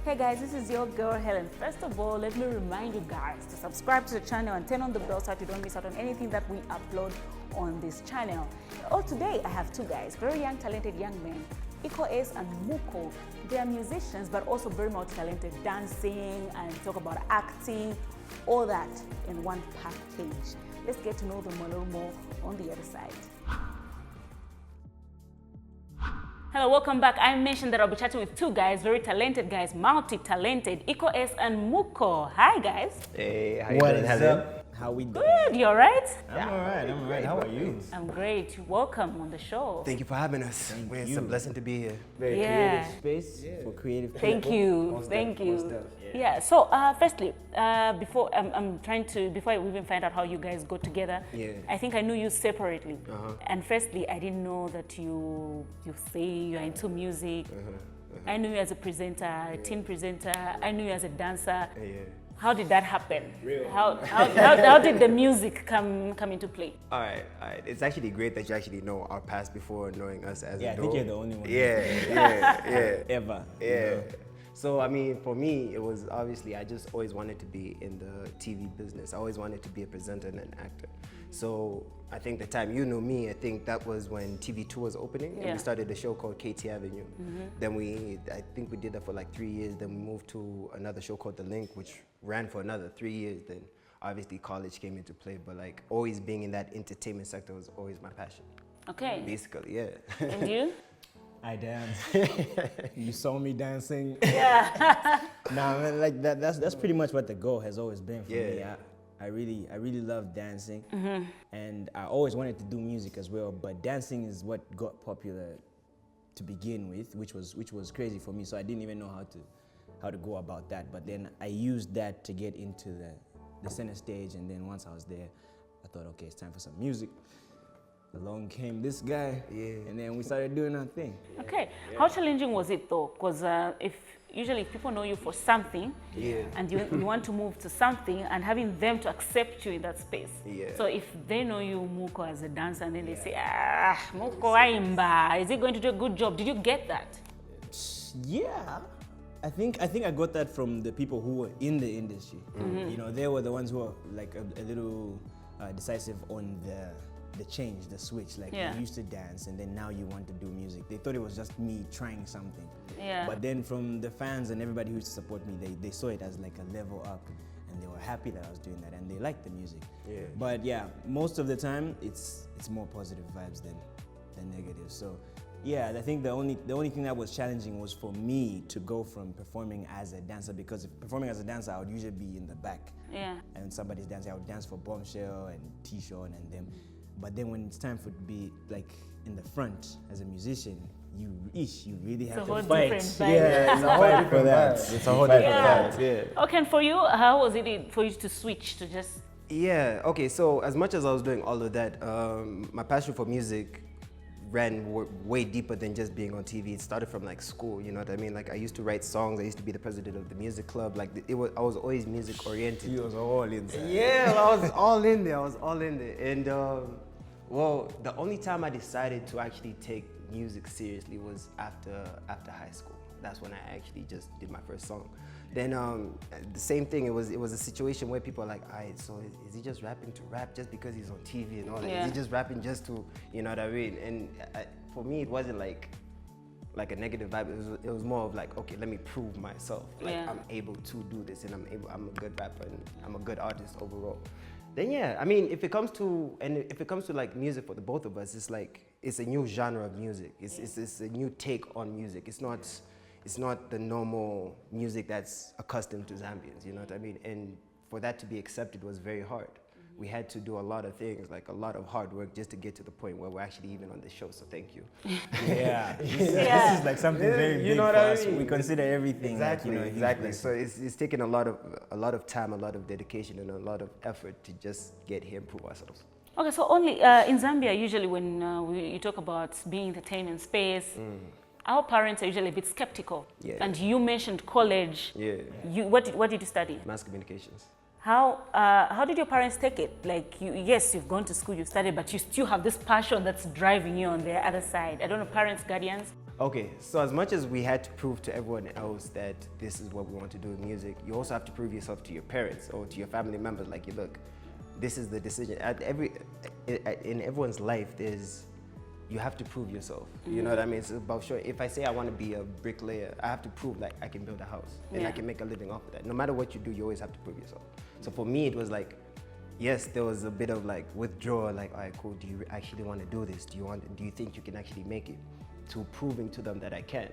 Hey guys, this is your girl Helen. First of all, let me remind you guys to subscribe to the channel and turn on the bell so that you don't miss out on anything that we upload on this channel. Oh, today I have two guys, very young, talented young men, Ikko Ace and Muko. They are musicians, but also very much talented, dancing and talk about acting, all that in one package. Let's get to know them a little more on the other side. Hello, welcome back. I mentioned that I'll be chatting with two guys, very talented guys, multi-talented, Ikko Ace and Muko. Hi guys. Hey, how you doing? What's up? How we doing? Good, you alright? I'm alright. How are you? I'm great. Welcome on the show. Thank you for having us. It's a blessing to be here. Very creative space for creative people. Thank you. Thank you. Yeah. So, firstly, before we even find out how you guys got together, I think I knew you separately. And firstly, I didn't know that you sing, you're into music. I knew you as a presenter, a teen presenter. I knew you as a dancer. How did that happen? How did the music come into play? All right. It's actually great that you actually know our past before knowing us as a duo. I think you're the only one. Yeah. Ever. Yeah. You know? So, I mean, for me, it was obviously, I just always wanted to be in the TV business. I always wanted to be a presenter and an actor. So, I think the time you know me, I think that was when TV2 was opening, and we started a show called KT Avenue. Then I think we did that for like 3 years. Then we moved to another show called The Link, which ran for another 3 years. Then obviously college came into play, but like always being in that entertainment sector was always my passion. Okay. Basically, yeah. And you? I dance. You saw me dancing. Yeah. Nah, man, like that's pretty much what the goal has always been for me. I really love dancing, and I always wanted to do music as well. But dancing is what got popular to begin with, which was crazy for me. So I didn't even know how to go about that. But then I used that to get into the center stage, and then once I was there, I thought, okay, it's time for some music. Along came this guy, and then we started doing our thing. Okay, how challenging was it though? Because if people know you for something, and you want to move to something, and having them to accept you in that space. So if they know you, Muko, as a dancer, and then they say, Muko Aimba, is he going to do a good job? Did you get that? Yeah. I think I got that from the people who were in the industry. You know, they were the ones who were like a little decisive on the change, the switch. Like you used to dance and then now you want to do music. They thought it was just me trying something. But then from the fans and everybody who used to support me, they saw it as like a level up, and they were happy that I was doing that, and they liked the music. But yeah, most of the time it's more positive vibes than negative. So yeah, I think the only thing that was challenging was for me to go from performing as a dancer, because if performing as a dancer, I would usually be in the back. And somebody's dancing, I would dance for Bombshell and T-Shon and them. But then when it's time for to be like in the front as a musician, you really have to fight. It's a whole different vibe. It's a whole different vibe. Okay, and for you, how was it for you to switch to just? Yeah. Okay. So as much as I was doing all of that, my passion for music ran way deeper than just being on TV. It started from like school, you know what I mean? Like I used to write songs. I used to be the president of the music club. Like I was always music oriented. You was all inside. Yeah, I was all in there. And well, the only time I decided to actually take music seriously was after high school. That's when I actually just did my first song. Then the same thing. It was a situation where people are like, "Alright, so is he just rapping to rap just because he's on TV and all that? Is he just rapping just to, you know what I mean?" And for me, it wasn't like a negative vibe. It was more of like, okay, let me prove myself. Like I'm able to do this, and I'm a good rapper, and I'm a good artist overall. Then I mean, if it comes to like music for the both of us, it's like it's a new genre of music. It's a new take on music. It's not the normal music that's accustomed to Zambians, you know what I mean? And for that to be accepted was very hard. We had to do a lot of things, like a lot of hard work just to get to the point where we're actually even on the show, so thank you. This is like something very big for us. We consider everything. Exactly, like, exactly. So it's taken a lot of time, a lot of dedication, and a lot of effort to just get here and prove ourselves. Okay, so only in Zambia, usually when you talk about being entertainment space, our parents are usually a bit skeptical. And you mentioned college. What did you study? Mass communications. How did your parents take it? Like, yes, you've gone to school, you've studied, but you still have this passion that's driving you on the other side. I don't know, parents, guardians? Okay, so as much as we had to prove to everyone else that this is what we want to do with music, you also have to prove yourself to your parents or to your family members. Like, look, this is the decision. In everyone's life, you have to prove yourself. You know what I mean? It's about sure. If I say I want to be a bricklayer, I have to prove like I can build a house and I can make a living off of that. No matter what you do, you always have to prove yourself. So for me, it was like, yes, there was a bit of like withdrawal. Like, all right, cool. Do you actually want to do this? Do you think you can actually make it? To proving to them that I can.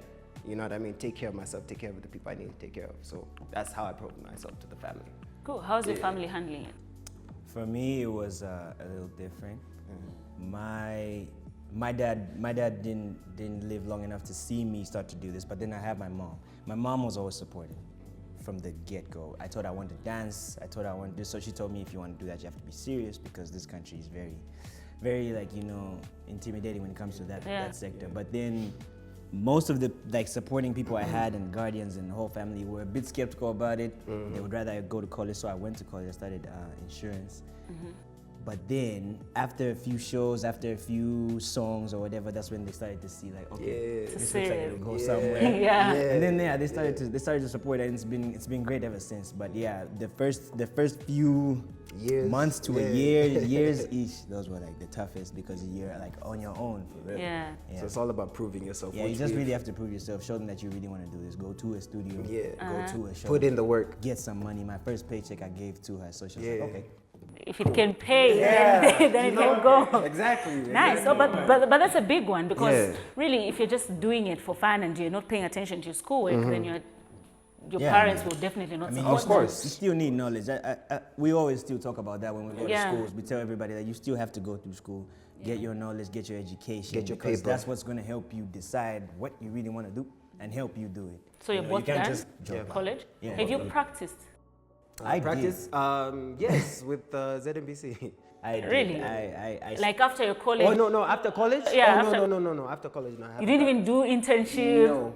You know what I mean? Take care of myself, take care of the people I need to take care of. So that's how I proved myself to the family. Cool. How's your family handling it? For me, it was a little different. My dad didn't live long enough to see me start to do this, but then I have my mom. My mom was always supportive from the get-go. I told her I wanted to dance, I told her I wanted to do, so she told me if you want to do that, you have to be serious because this country is very like, you know, intimidating when it comes to that sector. But then most of the like supporting people I had and guardians and the whole family were a bit skeptical about it. They would rather I go to college, so I went to college. I studied insurance. But then after a few shows, after a few songs or whatever, that's when they started to see like, okay, this looks like it'll go somewhere. And then they started to support it, and it's been great ever since. But yeah, the first few months to a years each, those were like the toughest because you're like on your own for real. So it's all about proving yourself. Yeah, you just really have to prove yourself, show them that you really want to do this. Go to a studio, go to a show, put in the work, get some money. My first paycheck I gave to her, so she was like, okay. If it can pay, then it can go. Exactly. Nice. So, but that's a big one because really, if you're just doing it for fun and you're not paying attention to your schoolwork, then your parents will definitely not support. Of course. You still need knowledge. We always still talk about that when we go to schools. We tell everybody that you still have to go through school, get your knowledge, get your education, get your because paper. that's what's going to help you decide what you really want to do and help you do it. So you're both done? College? Yeah. Have you practiced? I practice, yes, with ZNBC. Really? I like after your college? Oh no, after college? Yeah, no, after college, no. You didn't even do internship? No.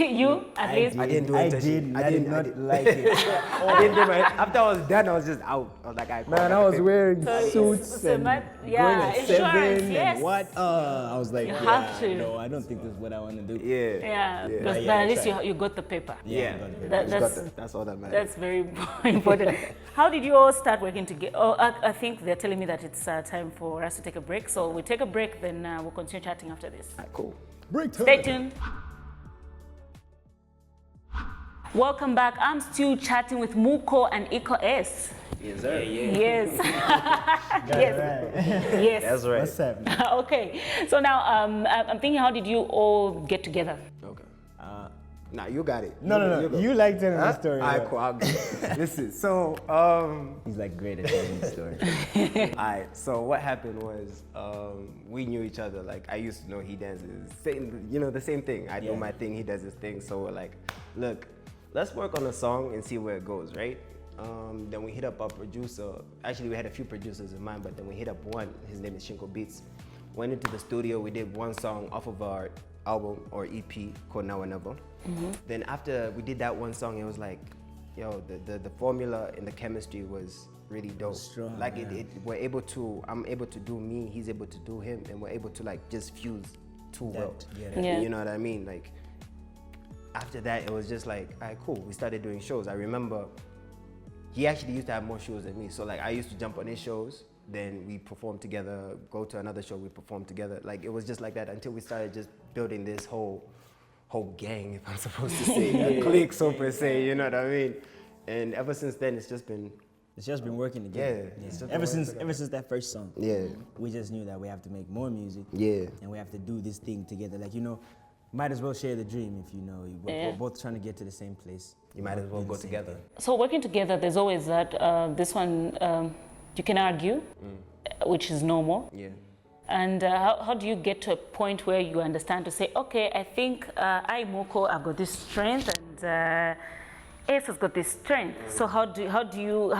You, at least? I didn't do internship. I did not like it. I didn't do my, after I was done, I was just out. I was like, I was wearing suits and going at 7 yes. and what? I was like, have to. No, I don't think this is what I want to do. But at least you got the paper. That's all that matters. That's very important. How did you all start working together? Oh, I think they're telling me that it's time for us to take a break. So we take a break, then we'll continue chatting after this. Cool. Break time. Stay tuned. Welcome back. I'm still chatting with Muko and Ikko Ace. Yes, sir. Yes. Yes. That's right. What's up? Okay. So now I'm thinking, how did you all get together? Okay. Nah, you got it. No. You like telling the story. Alright, cool. Listen, so he's like great at telling the story. Alright, so what happened was we knew each other. Like, I used to know he dances, the same thing. I do my thing, he does his thing. So we're like, look, let's work on a song and see where it goes, right? Then we hit up our producer. Actually, we had a few producers in mind, but then we hit up one. His name is Shinko Beats. Went into the studio. We did one song off of our album or EP called Now or Never. Then after we did that one song, it was like, yo, the formula and the chemistry was really dope. Strong, like I'm able to do me, he's able to do him, and we're able to like just fuse too well. You know what I mean? Like after that, it was just like, all right, cool. We started doing shows. I remember he actually used to have more shows than me. So like I used to jump on his shows, then we perform together, go to another show, we perform together. Like it was just like that until we started just building this whole gang, if I'm supposed to say, clique, so per se, you know what I mean? And ever since then, it's just been working together. Ever since that first song. We just knew that we have to make more music. And we have to do this thing together. Like, might as well share the dream if we're both trying to get to the same place. You might as well go together. So working together, there's always that, this one, you can argue, which is normal. And how do you get to a point where you understand to say, okay, I think Muko, I've got this strength, and Ace has got this strength. So have you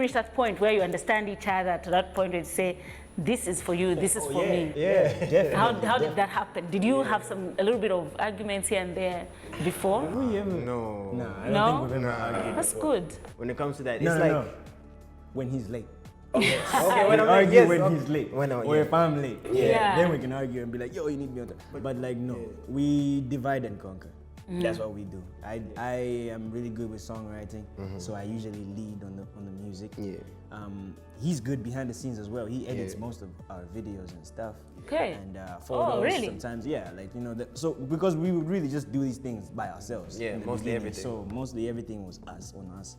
reached that point where you understand each other to that point where you say, this is for you, this is for me? Yeah, definitely. How did that happen? Did you have a little bit of arguments here and there before? No, I don't think we've ever argued. That's good. When it comes to that, No. When he's late. Okay, We argue yes, when okay. he's late, When or if I'm late. Yeah. Then we can argue and be like, yo, you need me on time. But like, no, we divide and conquer. That's what we do. I am really good with songwriting, so I usually lead on the music. Yeah. He's good behind the scenes as well. He edits most of our videos and stuff. Okay. And photos really? sometimes, yeah, like so because we would really just do these things by ourselves. Yeah, in the mostly beginning. everything. So mostly everything was on us.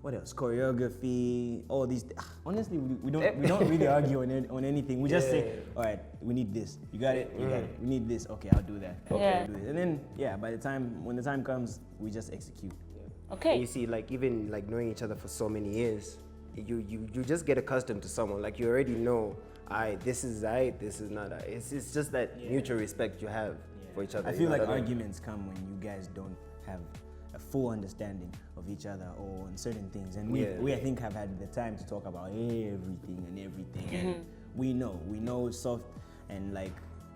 What else? Choreography, all these. Honestly, we don't really argue on anything. We just say, all right, we need this. You got it. You got it. We need this. Okay, I'll do that. Okay, Yeah. I'll do it. And then when the time comes, we just execute. Okay. You see, like even like knowing each other for so many years, you just get accustomed to someone. Like you already know, this is this is not It's just that mutual respect you have for each other. I you feel know like what I mean? arguments come when you guys don't have a full understanding of each other or on certain things, and we I think have had the time to talk about everything, and we know soft and like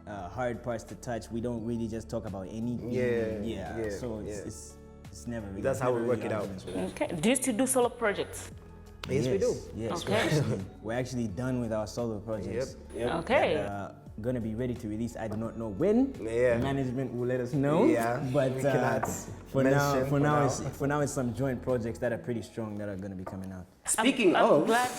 hard parts to touch. We don't really just talk about anything. So it's never really. That's how we never work really it out. arguments with that. Okay. Do you still do solo projects? Yes, we do. Yes, Okay. we're actually done with our solo projects. Yep. Okay. Gonna be ready to release. I do not know when. Yeah. Management will let us know. Yeah, but we cannot for now, mention for now, it's some joint projects that are pretty strong that are gonna be coming out. Speaking I'm of, glad.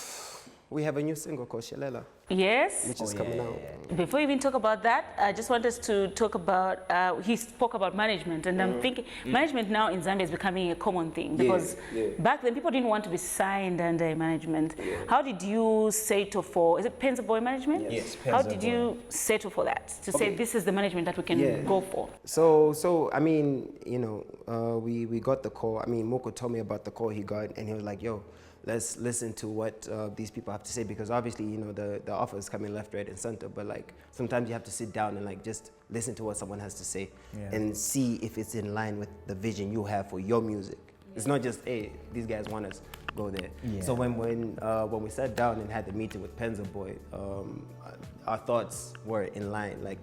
we have a new single called Shelela, Yes. which is coming out. Before we even talk about that, I just want us to talk about, he spoke about management, and I'm thinking management now in Zambia is becoming a common thing, because back then people didn't want to be signed under management. How did you settle for, is it Penza Boy management? Yes, How Penza did Boy. you settle for that? To say this is the management that we can go for? So I mean, we got the call. I mean, Moko told me about the call he got, and he was like, yo, let's listen to what these people have to say, because obviously, the offers coming left, right, and center, but like sometimes you have to sit down and like just listen to what someone has to say and see if it's in line with the vision you have for your music. It's not just, hey, these guys want us, go there. Yeah. So when we sat down and had the meeting with Penza Boy, our thoughts were in line, like,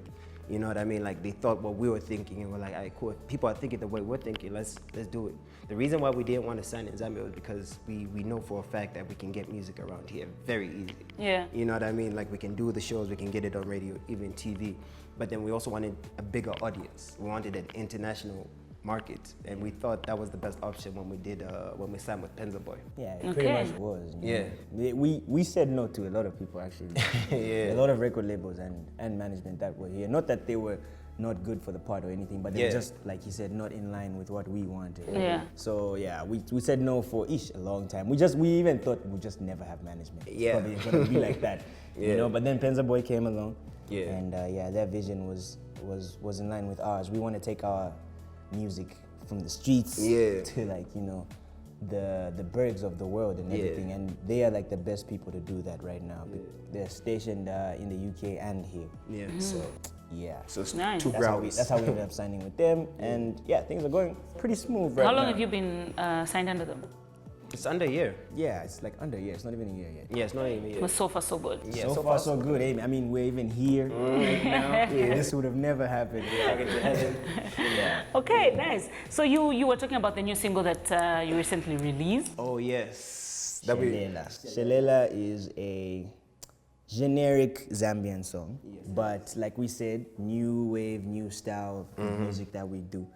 you know what I mean? Like they thought what we were thinking, and we're like, all right, cool. If people are thinking the way we're thinking, let's do it. The reason why we didn't want to sign in Zambia was because we know for a fact that we can get music around here very easy. Yeah. You know what I mean? Like we can do the shows, we can get it on radio, even TV. But then we also wanted a bigger audience. We wanted an international market, and we thought that was the best option when we signed with Penza Boy. Yeah, it pretty much was. Yeah. We said no to a lot of people actually. Yeah. A lot of record labels and management that were here. Not that they were not good for the part or anything, but they're just, like he said, not in line with what we wanted. Yeah. So yeah, we said no for a long time. We even thought we'd just never have management. It's Yeah. probably gonna be like that. You know, but then Penza Boy came along. Yeah. And their vision was in line with ours. We want to take our music from the streets to like, the bergs of the world and everything, and they are like the best people to do that right now. They're stationed in the UK and here. Yeah. So yeah, So it's Nice. two grounds. that's how we ended up signing with them, and yeah, things are going pretty smooth right now. How long have you been signed under them? It's under a year. Yeah, it's like under a year. It's not even a year yet. Yeah, it's not even a year. Well, so far so good. Yeah, so far so good. I mean, we're even here right now. This would have never happened. Okay, nice. So you were talking about the new single that you recently released. Oh yes. Shelela is a generic Zambian song, but like we said, new wave, new style of music that we do.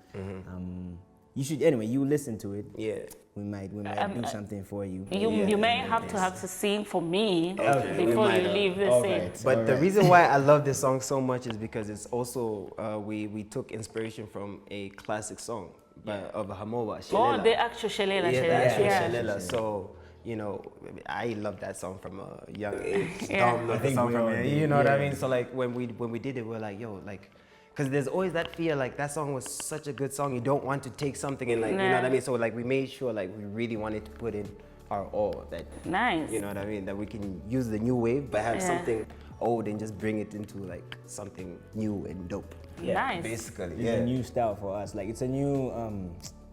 You should you listen to it. Yeah. We might do something for you. You may have to sing for me before you leave the scene. But the reason why I love this song so much is because it's also we took inspiration from a classic song of Hamowa, Shelela. Oh, the actual Shelela. Yeah, the actual Yeah. Shelela. So, I love that song from a young age. Yeah. Dom loved the song from it. You know what I mean? So like when we did it, we're like, yo, like, because there's always that fear, like that song was such a good song, you don't want to take something and like, you know what I mean? So like we made sure like we really wanted to put in our all, that, Nice. you know what I mean? That we can use the new wave, but have something old and just bring it into like something new and dope. Nice. Basically, It's a new style for us. Like it's a new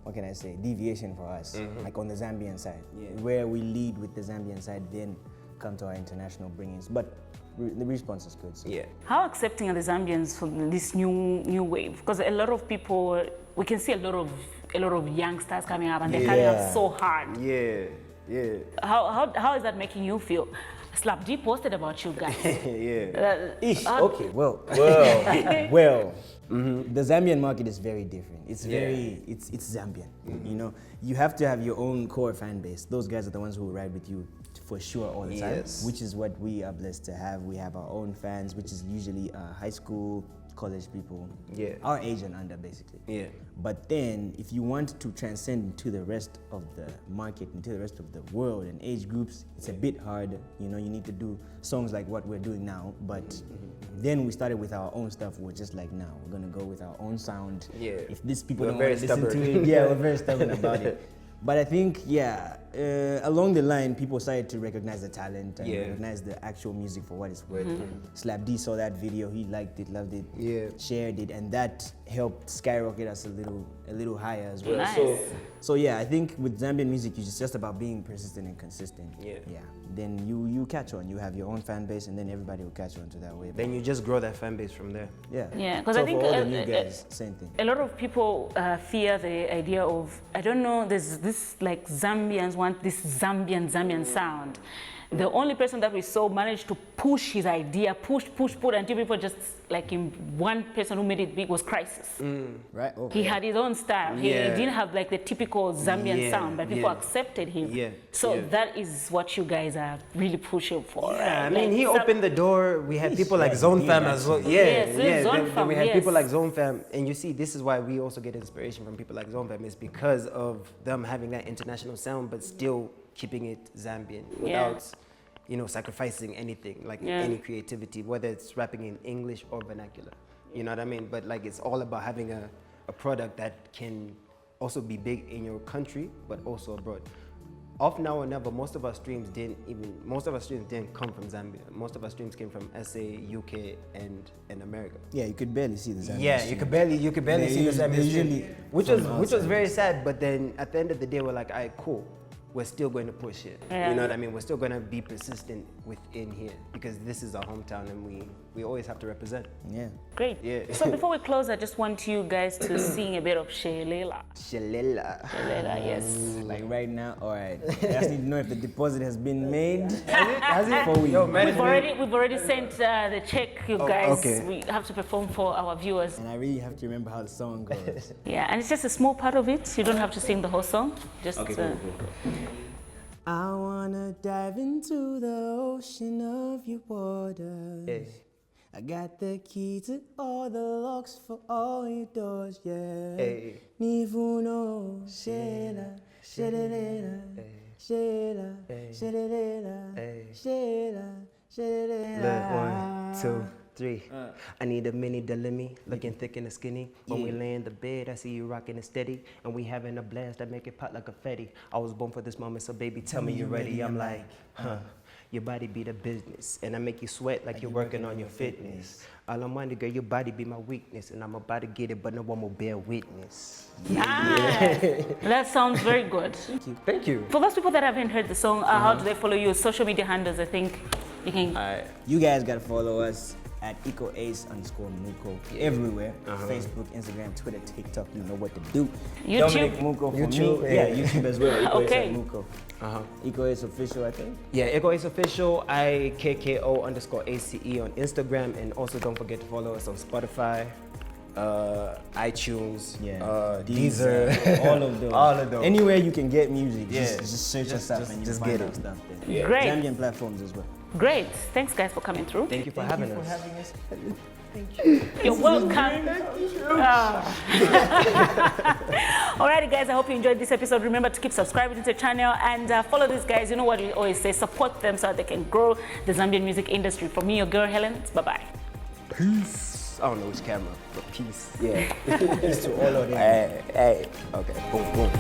what can I say, deviation for us. Like on the Zambian side, where we lead with the Zambian side, then come to our international bringings. But the response is good. So. Yeah. How accepting are the Zambians for this new wave? Because a lot of people, we can see a lot of youngsters coming up, and they're coming up so hard. Yeah. Yeah. How is that making you feel? Slap D posted about you guys. Yeah. Okay, well, the Zambian market is very different. It's it's Zambian. You know, you have to have your own core fan base. Those guys are the ones who will ride with you for sure all the time, which is what we are blessed to have. We have our own fans, which is usually high school, college people, our age and under, basically. Yeah. But then, if you want to transcend into the rest of the market, into the rest of the world and age groups, it's a bit harder. You know, you need to do songs like what we're doing now. But then we started with our own stuff. We're just like, now we're gonna go with our own sound. Yeah. If these people We're don't want to listen stubborn. to it, we're very stubborn about it. But I think, along the line, people started to recognize the talent and recognize the actual music for what it's worth. Slap D saw that video, he liked it, loved it, shared it, and that helped skyrocket us a little higher as well. Nice. So yeah, I think with Zambian music, it's just about being persistent and consistent. Yeah. Then you catch on. You have your own fan base, and then everybody will catch on to that way. Then you just grow that fan base from there. Yeah, because so I think for all the new guys, same thing. a lot of people fear the idea of, I don't know, there's this like Zambians want this Zambian sound. The only person that we saw managed to push his idea, push until people just like him. One person who made it big was Crisis. Right? He had his own style. He didn't have like the typical Zambian sound, but people accepted him. So that is what you guys are really pushing for. Yeah, right? I mean, like he opened the door. We had people like Zone Fam as well. Then we had people like Zone Fam, and you see, this is why we also get inspiration from people like Zone Fam, is because of them having that international sound, but still keeping it Zambian without, you know, sacrificing anything, like any creativity, whether it's rapping in English or vernacular. You know what I mean? But like, it's all about having a product that can also be big in your country, but also abroad. Off Now or Never, most of our streams didn't come from Zambia. Most of our streams came from SA, UK, and America. Yeah, you could barely see the Zambian. Yeah, you could barely see the Zambian stream, which was very sad. But then at the end of the day, we're like, all right, cool. We're still going to push it. You know what I mean? We're still going to be persistent within here, because this is our hometown and we always have to represent. Yeah. Great. Yeah. So before we close, I just want you guys to sing a bit of Shelela. Shelela. Shelela, yes. Like right now, all right. I just need to know if the deposit has been made. Has it? Before we We've already sent the check, you guys. okay. We have to perform for our viewers. And I really have to remember how the song goes. Yeah, and it's just a small part of it. You don't have to sing the whole song. Just Cool. I wanna dive into the ocean of your waters. Hey. I got the key to all the locks for all your doors, yeah. Hey. Nivuno, shela, shelela, shela, shelela, shela, shelela. Look, 1, 2, 3. I need a mini Delimi, looking thick and skinny. When we lay in the bed, I see you rocking it steady, and we having a blast that make it pop like confetti. I was born for this moment, so baby, tell me you're ready. I'm like, your body be the business, and I make you sweat like you're working on your fitness. All I'm wondering, girl, your body be my weakness, and I'm about to get it, but no one will bear witness. Nice. That sounds very good. Thank you. For those people that haven't heard the song, how do they follow you? Social media handles, I think you can. You guys gotta follow us at Ikko Ace & Muko everywhere. Facebook, Instagram, Twitter, TikTok, you know what to do. YouTube. Dominic Muko for YouTube, me. Yeah, YouTube as well. Ikko Okay. Ace and Muko. Ikko Ace Official, I think. Yeah, Ikko Ace Official, IKKO_ACE on Instagram, and also don't forget to follow us on Spotify, iTunes, Deezer, all of those. All of those. Anywhere you can get music, Yeah. just search us up and you just find get our it. stuff there. Yeah. Great. Zambian platforms as well. Great. Thanks, guys, for coming through. Thank you for having us. You're welcome. Alrighty, guys, I hope you enjoyed this episode. Remember to keep subscribing to the channel and follow these guys. You know what we always say, support them so that they can grow the Zambian music industry. From me, your girl, Hellen. Bye-bye. Peace. I don't know which camera, but peace. Yeah. Peace to all of them. Hey. Okay. Boom, boom.